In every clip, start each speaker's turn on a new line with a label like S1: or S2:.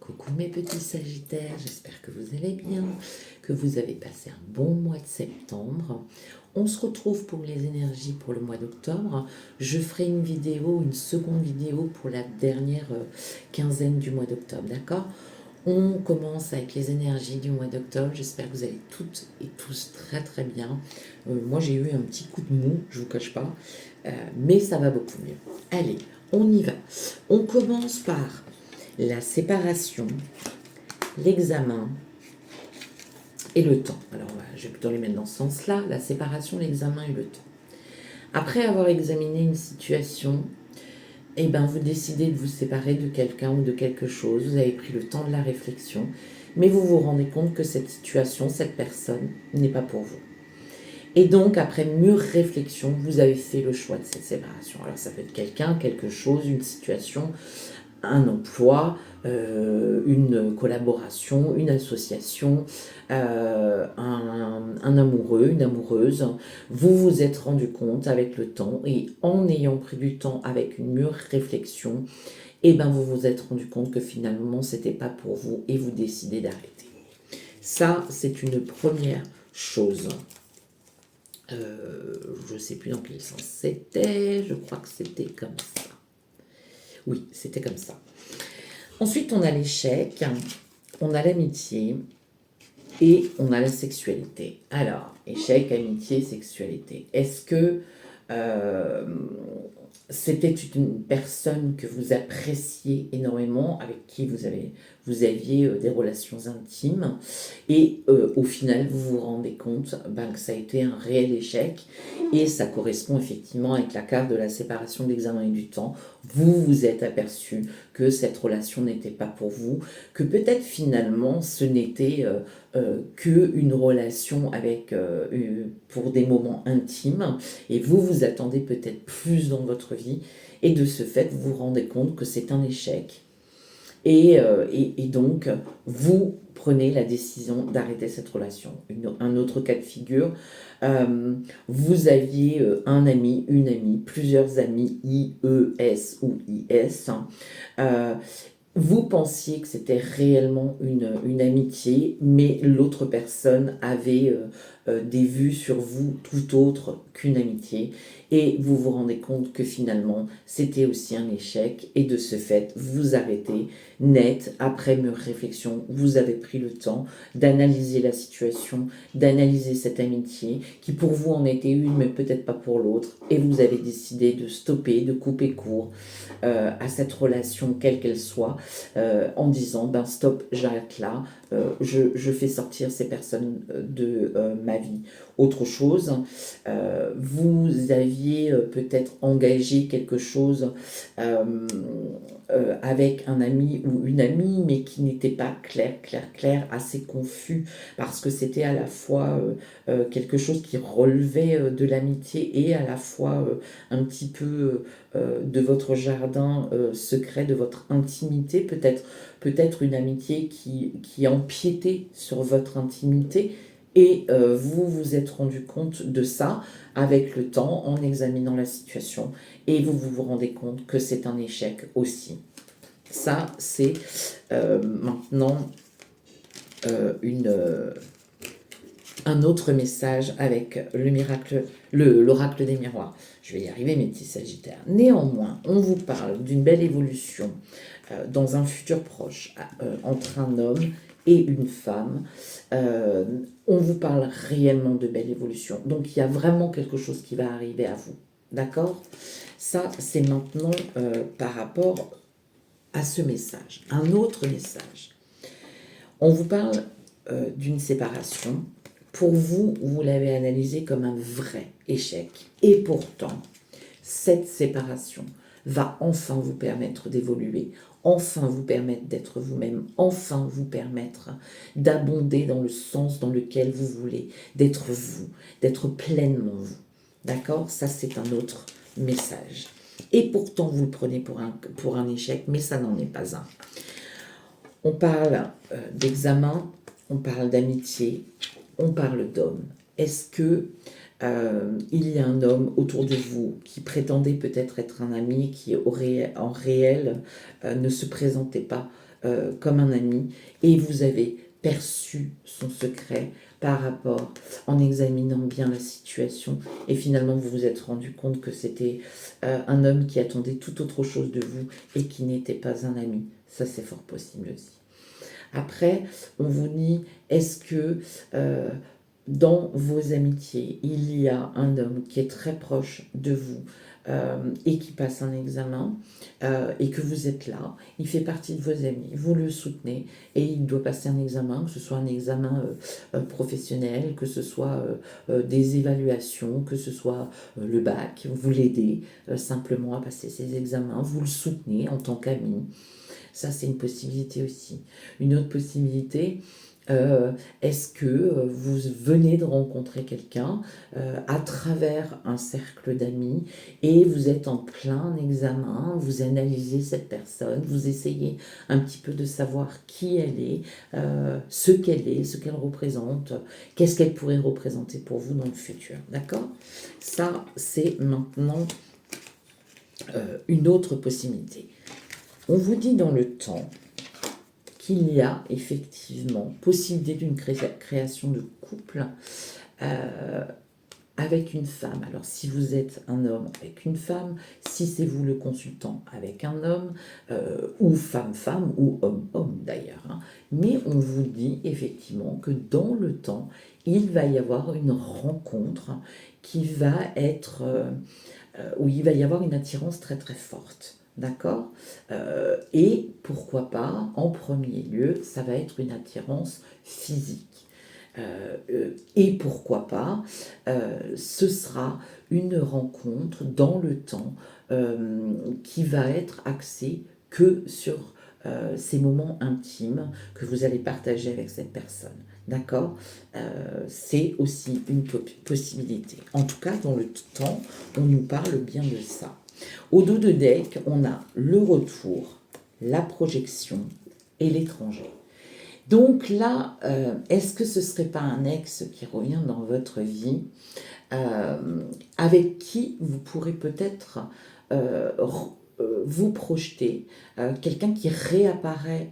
S1: Coucou mes petits sagittaires, j'espère que vous allez bien, que vous avez passé un bon mois de septembre. On se retrouve pour les énergies pour le mois d'octobre. Je ferai une vidéo, une seconde vidéo pour la dernière quinzaine du mois d'octobre, d'accord? On commence avec les énergies du mois d'octobre. J'espère que vous allez toutes et tous très très bien. Moi j'ai eu un petit coup de mou, je vous cache pas, mais ça va beaucoup mieux. Allez, on y va. On commence par la séparation, l'examen et le temps. Alors, je vais plutôt les mettre dans ce sens-là, la séparation, l'examen et le temps. Après avoir examiné une situation, vous décidez de vous séparer de quelqu'un ou de quelque chose, vous avez pris le temps de la réflexion, mais vous vous rendez compte que cette situation, cette personne, n'est pas pour vous. Et donc, après mûre réflexion, vous avez fait le choix de cette séparation. Alors, ça peut être quelqu'un, quelque chose, une situation, un emploi, une collaboration, une association, un amoureux, une amoureuse. Vous vous êtes rendu compte avec le temps et en ayant pris du temps avec une mûre réflexion, vous vous êtes rendu compte que finalement c'était pas pour vous et vous décidez d'arrêter. Ça, c'est une première chose. Je ne sais plus dans quel sens c'était, je crois que c'était comme ça. Oui, c'était comme ça. Ensuite, on a l'échec, on a l'amitié et on a la sexualité. Alors, échec, amitié, sexualité. Est-ce que c'était une personne que vous appréciez énormément, avec qui vous aviez des relations intimes, et au final vous vous rendez compte que ça a été un réel échec, et ça correspond effectivement avec la carte de la séparation de l'examen et du temps. Vous vous êtes aperçu que cette relation n'était pas pour vous, que peut-être finalement ce n'était qu'une relation pour des moments intimes, et vous vous attendez peut-être plus dans votre vie, et de ce fait vous vous rendez compte que c'est un échec, et donc vous prenez la décision d'arrêter cette relation. Un autre cas de figure, vous aviez un ami, une amie, plusieurs amis, IES ou IS, vous pensiez que c'était réellement une amitié, mais l'autre personne avait des vues sur vous tout autre qu'une amitié, et vous vous rendez compte que finalement c'était aussi un échec, et de ce fait vous arrêtez net. Après mûre réflexion, vous avez pris le temps d'analyser la situation, d'analyser cette amitié qui pour vous en était une mais peut-être pas pour l'autre, et vous avez décidé de stopper, de couper court à cette relation quelle qu'elle soit, en disant stop, j'arrête là, je fais sortir ces personnes de ma vie. Autre chose, vous aviez peut-être engagé quelque chose avec un ami ou une amie, mais qui n'était pas clair, assez confus, parce que c'était à la fois quelque chose qui relevait de l'amitié, et à la fois un petit peu de votre jardin secret, de votre intimité, peut-être une amitié qui empiétait sur votre intimité, et vous vous êtes rendu compte de ça avec le temps, en examinant la situation, et vous vous rendez compte que c'est un échec aussi. Ça, c'est maintenant un autre message avec l'oracle des miroirs. Je vais y arriver, mes petits sagittaires. Néanmoins, on vous parle d'une belle évolution dans un futur proche entre un homme et une femme. On vous parle réellement de belle évolution. Donc, il y a vraiment quelque chose qui va arriver à vous. D'accord? Ça, c'est maintenant par rapport à ce message. Un autre message. On vous parle d'une séparation. Pour vous, vous l'avez analysé comme un vrai échec. Et pourtant, cette séparation va enfin vous permettre d'évoluer, enfin vous permettre d'être vous-même, enfin vous permettre d'abonder dans le sens dans lequel vous voulez, d'être vous, d'être pleinement vous. D'accord? Ça, c'est un autre message. Et pourtant, vous le prenez pour un échec, mais ça n'en est pas un. On parle d'examen, on parle d'amitié, on parle d'homme. Est-ce que Il y a un homme autour de vous qui prétendait peut-être être un ami, qui en réel ne se présentait pas comme un ami, et vous avez perçu son secret par rapport, en examinant bien la situation, et finalement vous vous êtes rendu compte que c'était un homme qui attendait tout autre chose de vous et qui n'était pas un ami. Ça, c'est fort possible aussi. Après, on vous dit, est-ce que dans vos amitiés, il y a un homme qui est très proche de vous et qui passe un examen et que vous êtes là, il fait partie de vos amis, vous le soutenez et il doit passer un examen, que ce soit un examen professionnel, que ce soit des évaluations, que ce soit le bac, vous l'aidez simplement à passer ses examens, vous le soutenez en tant qu'ami. Ça, c'est une possibilité aussi. Une autre possibilité, est-ce que vous venez de rencontrer quelqu'un à travers un cercle d'amis et vous êtes en plein examen, vous analysez cette personne, vous essayez un petit peu de savoir qui elle est, ce qu'elle représente, qu'est-ce qu'elle pourrait représenter pour vous dans le futur. D'accord? Ça, c'est maintenant une autre possibilité. On vous dit dans le temps qu'il y a effectivement possibilité d'une création de couple avec une femme. Alors si vous êtes un homme avec une femme, si c'est vous le consultant avec un homme, ou femme-femme, ou homme-homme d'ailleurs. Hein. Mais on vous dit effectivement que dans le temps, il va y avoir une rencontre qui va être, où il va y avoir une attirance très très forte. D'accord. Et pourquoi pas, en premier lieu, ça va être une attirance physique. Et pourquoi pas, ce sera une rencontre dans le temps qui va être axée que sur ces moments intimes que vous allez partager avec cette personne. D'accord. C'est aussi une possibilité. En tout cas, dans le temps, on nous parle bien de ça. Au dos de deck, on a le retour, la projection et l'étranger. Donc là, est-ce que ce ne serait pas un ex qui revient dans votre vie avec qui vous pourrez peut-être vous projeter, quelqu'un qui réapparaît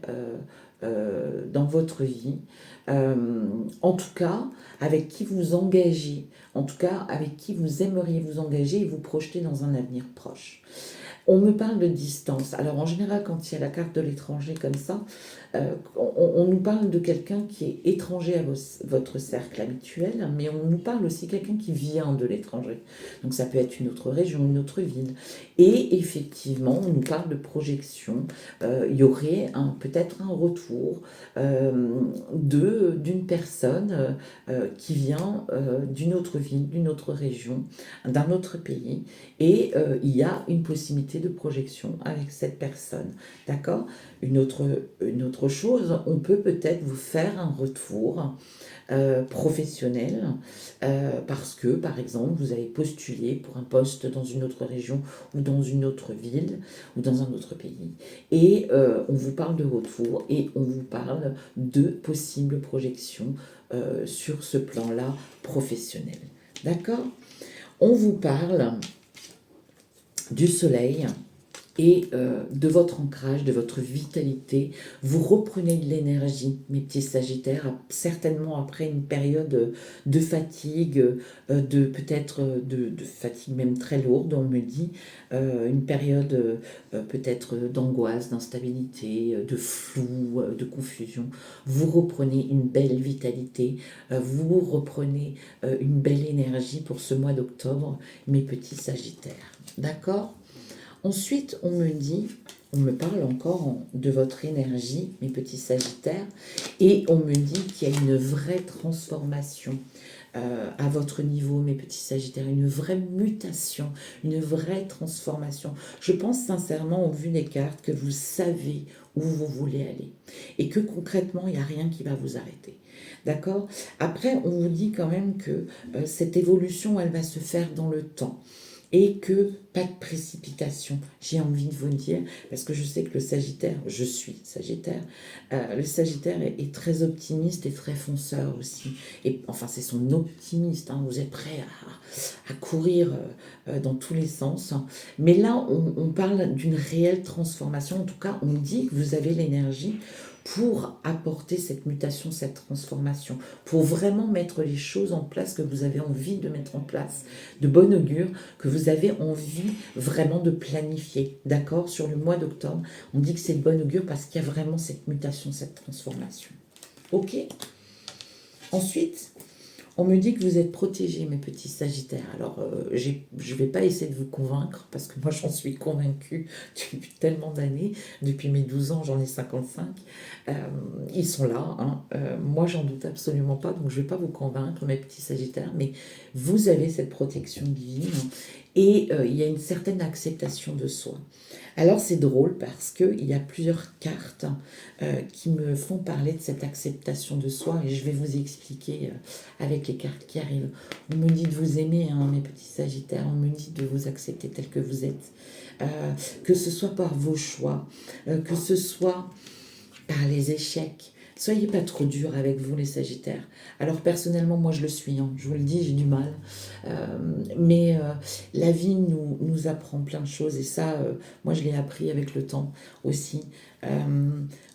S1: dans votre vie, en tout cas avec qui vous engagez, en tout cas avec qui vous aimeriez vous engager et vous projeter dans un avenir proche. On me parle de distance. Alors en général, quand il y a la carte de l'étranger comme ça, on nous parle de quelqu'un qui est étranger à votre cercle habituel, mais on nous parle aussi de quelqu'un qui vient de l'étranger. Donc ça peut être une autre région, une autre ville. Et effectivement, on nous parle de projection. Il y aurait peut-être un retour d'une personne qui vient d'une autre ville, d'une autre région, d'un autre pays. Et il y a une possibilité de projection avec cette personne. D'accord ? Une autre chose, on peut peut-être vous faire un retour professionnel parce que, par exemple, vous avez postulé pour un poste dans une autre région ou dans une autre ville ou dans un autre pays. Et on vous parle de retour et on vous parle de possibles projections sur ce plan-là professionnel. D'accord ? On vous parle du soleil et de votre ancrage, de votre vitalité. Vous reprenez de l'énergie, mes petits sagittaires, certainement après une période de fatigue, peut-être de fatigue même très lourde, on me dit, une période peut-être d'angoisse, d'instabilité, de flou, de confusion. Vous reprenez une belle vitalité, vous reprenez une belle énergie pour ce mois d'octobre, mes petits sagittaires. D'accord ? Ensuite, on me parle encore de votre énergie, mes petits sagittaires, et on me dit qu'il y a une vraie transformation à votre niveau, mes petits sagittaires, une vraie mutation, une vraie transformation. Je pense sincèrement, au vu des cartes, que vous savez où vous voulez aller et que concrètement, il n'y a rien qui va vous arrêter. D'accord ? Après, on vous dit quand même que cette évolution, elle va se faire dans le temps. et que pas de précipitation. J'ai envie de vous dire, parce que je sais que le Sagittaire, je suis Sagittaire, le Sagittaire est très optimiste et très fonceur aussi. Et enfin, c'est son optimiste, hein, vous êtes prêt à courir dans tous les sens. Mais là, on parle d'une réelle transformation. En tout cas, on dit que vous avez l'énergie pour apporter cette mutation, cette transformation, pour vraiment mettre les choses en place que vous avez envie de mettre en place, de bon augure, que vous avez envie vraiment de planifier. D'accord? Sur le mois d'octobre, on dit que c'est de bon augure parce qu'il y a vraiment cette mutation, cette transformation. Ok? Ensuite, on me dit que vous êtes protégés, mes petits Sagittaires. Alors, je ne vais pas essayer de vous convaincre, parce que moi, j'en suis convaincue depuis tellement d'années. Depuis mes 12 ans, j'en ai 55. Euh, Ils sont là. Hein. Moi, j'en doute absolument pas, donc je ne vais pas vous convaincre, mes petits Sagittaires, mais vous avez cette protection divine et il y a une certaine acceptation de soi. Alors c'est drôle parce qu'il y a plusieurs cartes qui me font parler de cette acceptation de soi et je vais vous expliquer avec les cartes qui arrivent. On me dit de vous aimer, hein, mes petits Sagittaires, on me dit de vous accepter tel que vous êtes. Que ce soit par vos choix, que ce soit par les échecs. Soyez pas trop dur avec vous les Sagittaires. Alors personnellement, moi je le suis, hein, je vous le dis, j'ai du mal. Mais la vie nous apprend plein de choses et ça, moi je l'ai appris avec le temps aussi.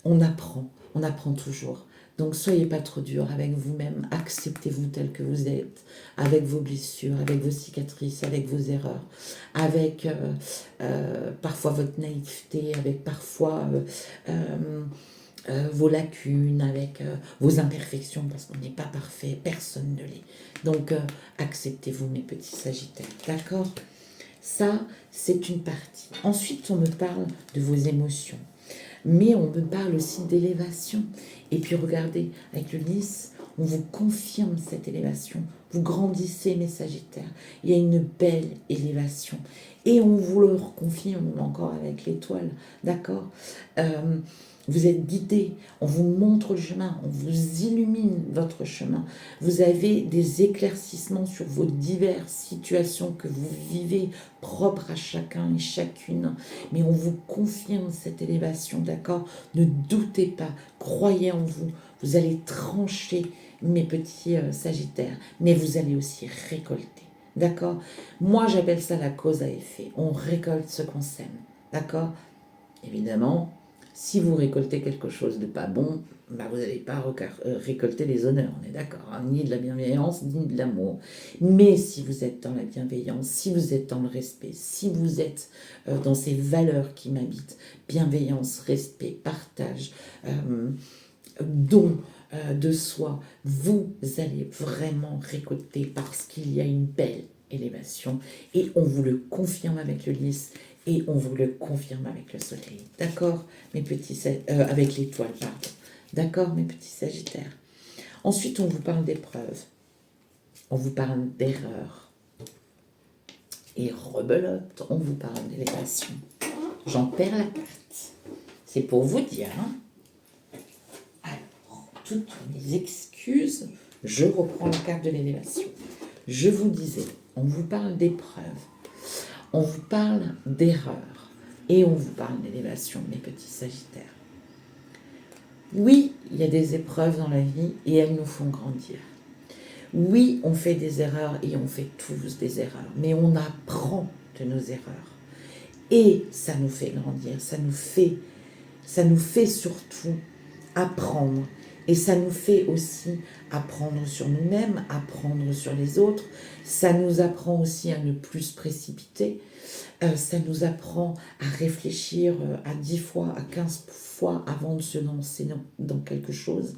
S1: On apprend toujours. Donc soyez pas trop dur avec vous-même, acceptez-vous tel que vous êtes, avec vos blessures, avec vos cicatrices, avec vos erreurs, avec parfois votre naïveté, avec parfois vos lacunes, avec vos imperfections, parce qu'on n'est pas parfait, personne ne l'est. Donc, acceptez-vous, mes petits Sagittaires, d'accord? Ça, c'est une partie. Ensuite, on me parle de vos émotions, mais on me parle aussi d'élévation. Et puis, regardez, avec le lys, on vous confirme cette élévation. Vous grandissez, mes Sagittaires. Il y a une belle élévation. Et on vous le reconfirme encore avec l'étoile, d'accord? Vous êtes guidé, on vous montre le chemin, on vous illumine votre chemin. Vous avez des éclaircissements sur vos diverses situations que vous vivez, propres à chacun et chacune. Mais on vous confirme cette élévation, d'accord? Ne doutez pas, croyez en vous. Vous allez trancher, mes petits Sagittaires, mais vous allez aussi récolter. D'accord? Moi, j'appelle ça la cause à effet. On récolte ce qu'on sème. D'accord? Évidemment, si vous récoltez quelque chose de pas bon, bah vous n'allez pas récolter les honneurs, on est d'accord, hein, ni de la bienveillance, ni de l'amour. Mais si vous êtes dans la bienveillance, si vous êtes dans le respect, si vous êtes dans ces valeurs qui m'habitent, bienveillance, respect, partage, don de soi, vous allez vraiment récolter parce qu'il y a une belle élévation et on vous le confirme avec le lys et on vous le confirme avec le soleil. D'accord, mes petits avec l'étoile, pardon. D'accord, mes petits Sagittaires. Ensuite, on vous parle d'épreuves. On vous parle d'erreurs. Et rebelote, on vous parle d'élévation. J'en perds la carte. C'est pour vous dire. Hein. Alors, toutes mes excuses, je reprends la carte de l'élévation. Je vous disais, on vous parle d'épreuves. On vous parle d'erreurs et on vous parle d'élévation, mes petits Sagittaires. Oui, il y a des épreuves dans la vie et elles nous font grandir. Oui, on fait des erreurs et on fait tous des erreurs, mais on apprend de nos erreurs. Et ça nous fait grandir, ça nous fait surtout apprendre. Et ça nous fait aussi apprendre sur nous-mêmes, apprendre sur les autres. Ça nous apprend aussi à ne plus se précipiter. Ça nous apprend à réfléchir à 10 fois, à 15 fois avant de se lancer dans quelque chose.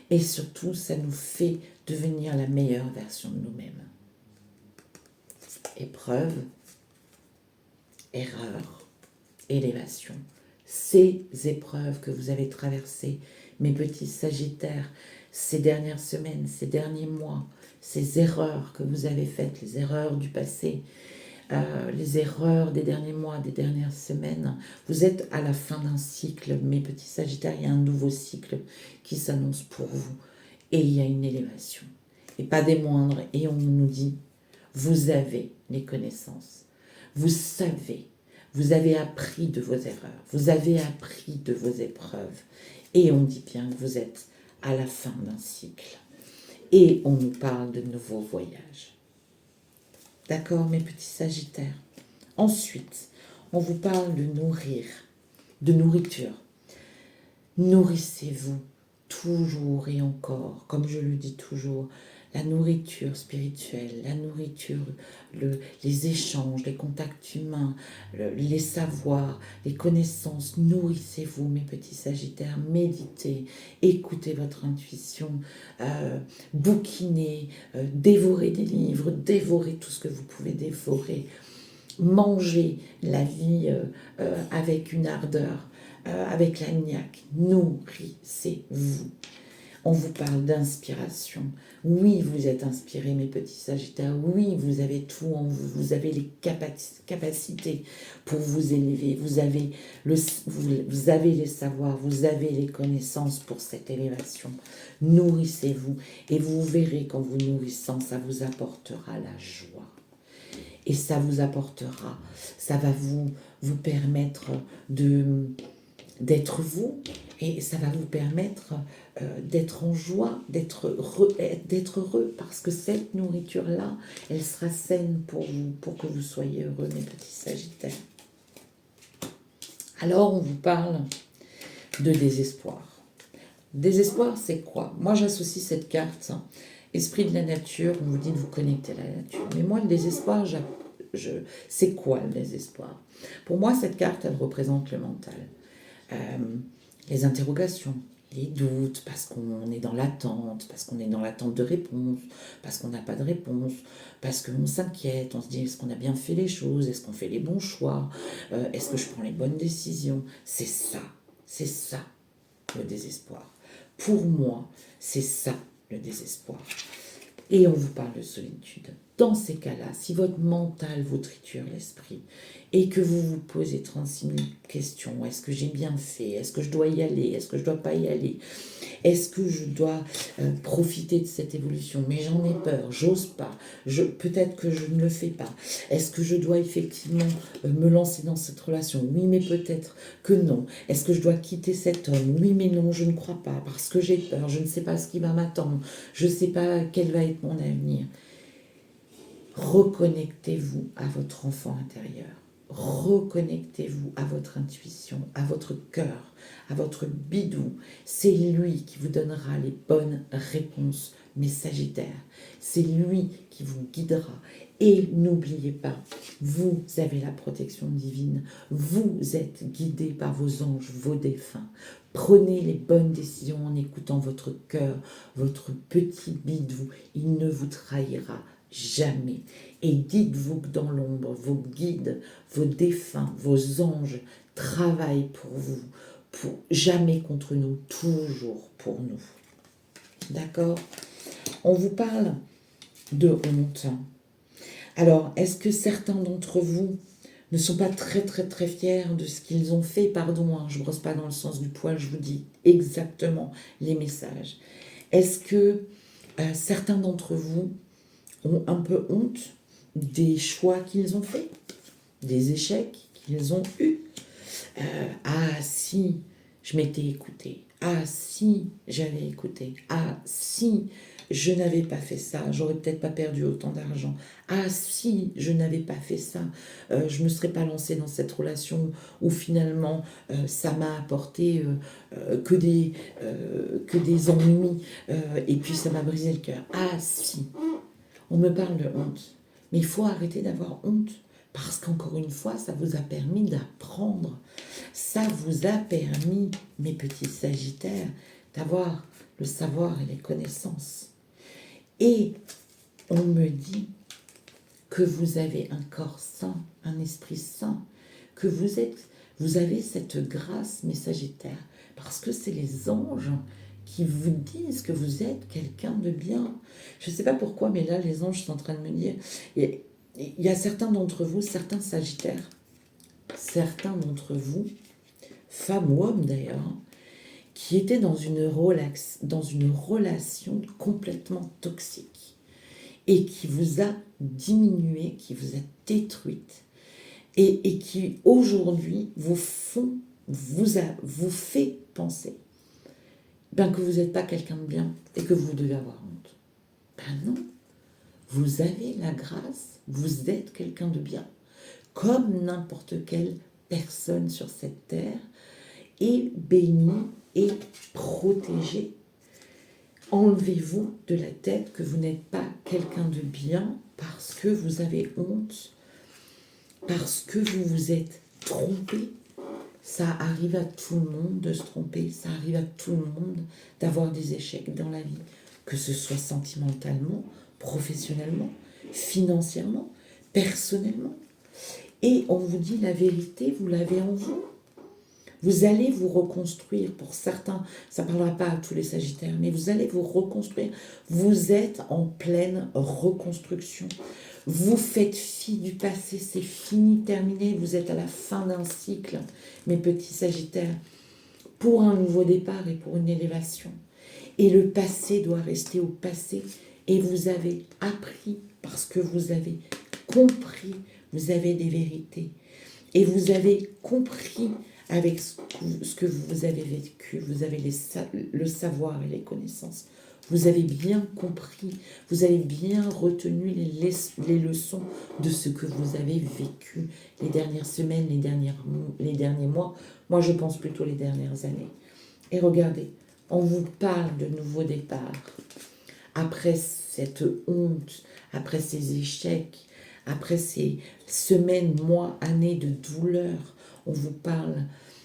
S1: Et surtout, ça nous fait devenir la meilleure version de nous-mêmes. Épreuve, erreur, élévation. Ces épreuves que vous avez traversées, mes petits Sagittaires, ces dernières semaines, ces derniers mois, ces erreurs que vous avez faites, les erreurs du passé, les erreurs des derniers mois, des dernières semaines. Vous êtes à la fin d'un cycle, mes petits Sagittaires, il y a un nouveau cycle qui s'annonce pour vous. Et il y a une élévation. Et pas des moindres. Et on nous dit, vous avez les connaissances, vous avez appris de vos erreurs, vous avez appris de vos épreuves. Et on dit bien que vous êtes à la fin d'un cycle. Et on nous parle de nouveaux voyages. D'accord, mes petits Sagittaires? Ensuite, on vous parle de nourriture. Nourrissez-vous toujours et encore, comme je le dis toujours, la nourriture spirituelle, la nourriture, les échanges, les contacts humains, les savoirs, les connaissances. Nourrissez-vous, mes petits Sagittaires, méditez, écoutez votre intuition, bouquinez, dévorez des livres, dévorez tout ce que vous pouvez dévorer. Mangez la vie avec une ardeur, avec la niaque. Nourrissez-vous. On vous parle d'inspiration. Oui, vous êtes inspirés, mes petits Sagittaires. Oui, vous avez tout en vous. Vous avez les capacités pour vous élever. Vous avez les savoirs, vous avez les connaissances pour cette élévation. Nourrissez-vous et vous verrez qu'en vous nourrissant, ça vous apportera la joie. Et ça vous apportera, ça va vous permettre d'être vous, et ça va vous permettre d'être en joie, d'être heureux, parce que cette nourriture-là, elle sera saine pour vous, pour que vous soyez heureux, mes petits Sagittaires. Alors, on vous parle de désespoir. Désespoir, c'est quoi? Moi, j'associe cette carte, esprit de la nature, on vous dit de vous connecter à la nature. Mais moi, le désespoir, c'est quoi le désespoir? Pour moi, cette carte, elle représente le mental. Les interrogations, les doutes, parce qu'on est dans l'attente, parce qu'on est dans l'attente de réponse, parce qu'on n'a pas de réponse, parce qu'on s'inquiète, on se dit est-ce qu'on a bien fait les choses, est-ce qu'on fait les bons choix, est-ce que je prends les bonnes décisions? C'est ça le désespoir. Pour moi, c'est ça le désespoir. Et on vous parle de solitude. Dans ces cas-là, si votre mental vous triture l'esprit et que vous vous posez 36 000 questions, est-ce que j'ai bien fait? Est-ce que je dois y aller? Est-ce que je ne dois pas y aller? Est-ce que je dois profiter de cette évolution? Mais j'en ai peur, j'ose pas. Peut-être que je ne le fais pas. Est-ce que je dois effectivement me lancer dans cette relation? Oui, mais peut-être que non. Est-ce que je dois quitter cet homme? Oui, mais non, je ne crois pas, parce que j'ai peur, je ne sais pas ce qui va m'attendre, je ne sais pas quel va être mon avenir. Reconnectez-vous à votre enfant intérieur. Reconnectez-vous à votre intuition, à votre cœur, à votre bidou. C'est lui qui vous donnera les bonnes réponses, mes Sagittaires. C'est lui qui vous guidera. Et n'oubliez pas, vous avez la protection divine. Vous êtes guidés par vos anges, vos défunts. Prenez les bonnes décisions en écoutant votre cœur, votre petit bidou. Il ne vous trahira jamais. Et dites-vous que dans l'ombre, vos guides, vos défunts, vos anges travaillent pour vous, pour jamais contre nous, toujours pour nous. D'accord? On vous parle de honte. Alors, est-ce que certains d'entre vous ne sont pas très très très fiers de ce qu'ils ont fait? Pardon, je ne brosse pas dans le sens du poil, je vous dis exactement les messages. Est-ce que certains d'entre vous ont un peu honte des choix qu'ils ont faits, des échecs qu'ils ont eus? Ah si, je m'étais écouté. Ah si, j'avais écouté. Ah si, je n'avais pas fait ça, j'aurais peut-être pas perdu autant d'argent. Ah si, je n'avais pas fait ça, je ne me serais pas lancée dans cette relation où finalement ça m'a apporté que des ennuis et puis ça m'a brisé le cœur. Ah si, on me parle de honte, mais il faut arrêter d'avoir honte. Parce qu'encore une fois, ça vous a permis d'apprendre. Ça vous a permis, mes petits Sagittaires, d'avoir le savoir et les connaissances. Et on me dit que vous avez un corps sain, un esprit sain, que vous avez cette grâce, mes Sagittaires, parce que c'est les anges qui vous disent que vous êtes quelqu'un de bien. Je ne sais pas pourquoi, mais là, les anges sont en train de me dire... Il y a certains d'entre vous, certains Sagittaires, certains d'entre vous, femmes ou hommes d'ailleurs, qui étaient dans une relation complètement toxique et qui vous a diminué, qui vous a détruite. et qui aujourd'hui vous fait penser que vous n'êtes pas quelqu'un de bien et que vous devez avoir honte. Ben non, vous avez la grâce, vous êtes quelqu'un de bien, comme n'importe quelle personne sur cette terre, et béni et protégé. Enlevez-vous de la tête que vous n'êtes pas quelqu'un de bien parce que vous avez honte, parce que vous vous êtes trompé. Ça arrive à tout le monde de se tromper, ça arrive à tout le monde d'avoir des échecs dans la vie, que ce soit sentimentalement, professionnellement, financièrement, personnellement. Et on vous dit la vérité, vous l'avez en vous. Vous allez vous reconstruire. Pour certains, ça ne parlera pas à tous les Sagittaires, mais vous allez vous reconstruire. Vous êtes en pleine reconstruction. Vous faites fi du passé, c'est fini, terminé. Vous êtes à la fin d'un cycle, mes petits Sagittaires, pour un nouveau départ et pour une élévation. Et le passé doit rester au passé. Et vous avez appris parce que vous avez compris, vous avez des vérités. Et vous avez compris avec ce que vous avez vécu, vous avez le savoir et les connaissances. Vous avez bien compris, vous avez bien retenu les leçons de ce que vous avez vécu les dernières semaines, les derniers mois. Moi, je pense plutôt les dernières années. Et regardez, on vous parle de nouveaux départs. Après cette honte, après ces échecs, après ces semaines, mois, années de douleur, on vous parle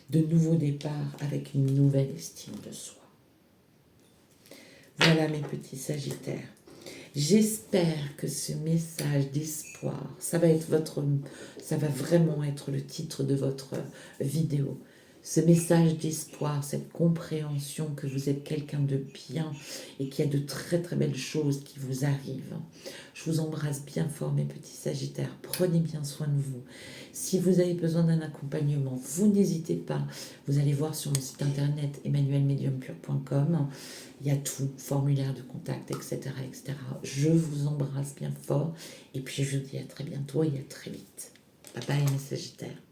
S1: de nouveaux départs avec une nouvelle estime de soi. Voilà mes petits Sagittaires. J'espère que ce message d'espoir, ça va vraiment être le titre de votre vidéo. Ce message d'espoir, cette compréhension que vous êtes quelqu'un de bien et qu'il y a de très très belles choses qui vous arrivent. Je vous embrasse bien fort mes petits Sagittaires, prenez bien soin de vous. Si vous avez besoin d'un accompagnement, vous n'hésitez pas, vous allez voir sur mon site internet emmanuelmediumpur.com, il y a tout, formulaire de contact, etc., etc. Je vous embrasse bien fort et puis je vous dis à très bientôt et à très vite. Bye bye mes Sagittaires.